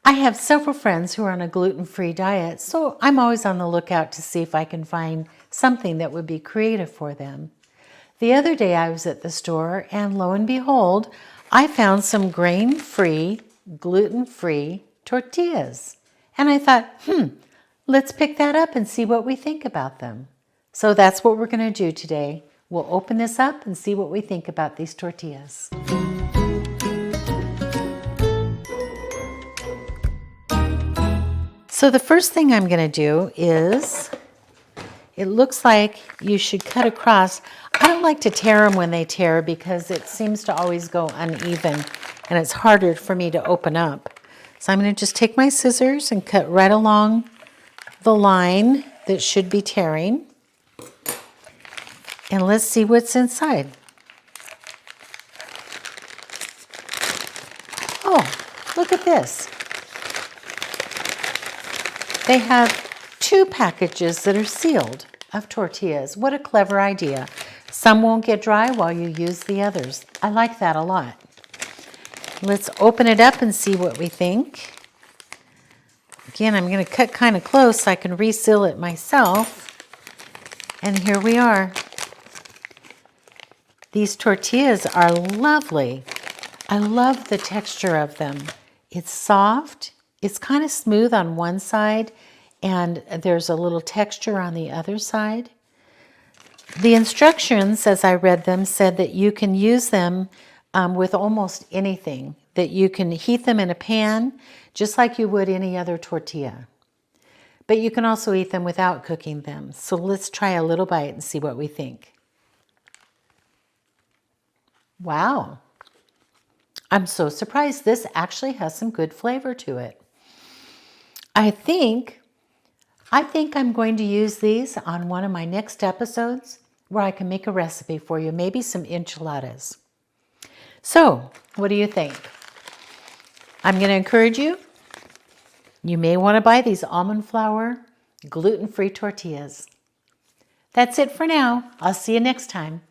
I have several friends who are on a gluten-free diet, so I'm always on the lookout to see if I can find something that would be creative for them. The other day I was at the store and lo and behold, I found some grain-free, gluten-free tortillas. And I thought, let's pick that up and see what we think about them. So that's what we're going to do today. We'll open this up and see what we think about these tortillas. So the first thing I'm going to do is, it looks like you should cut across. I don't like to tear them when they tear because it seems to always go uneven and it's harder for me to open up. So I'm going to just take my scissors and cut right along the line that should be tearing. And let's see what's inside. Oh, look at this. They have 2 packages that are sealed of tortillas. What a clever idea. Some won't get dry while you use the others. I like that a lot. Let's open it up and see what we think. Again, I'm going to cut kind of close so I can reseal it myself. And here we are. These tortillas are lovely. I love the texture of them. It's soft. It's kind of smooth on one side, and there's a little texture on the other side. The instructions, as I read them, said that you can use them with almost anything, that you can heat them in a pan, just like you would any other tortilla. But you can also eat them without cooking them. So let's try a little bite and see what we think. Wow. I'm so surprised. This actually has some good flavor to it. I think I'm going to use these on one of my next episodes where I can make a recipe for you, maybe some enchiladas. So, what do you think? I'm going to encourage you. You may want to buy these almond flour gluten-free tortillas. That's it for now. I'll see you next time.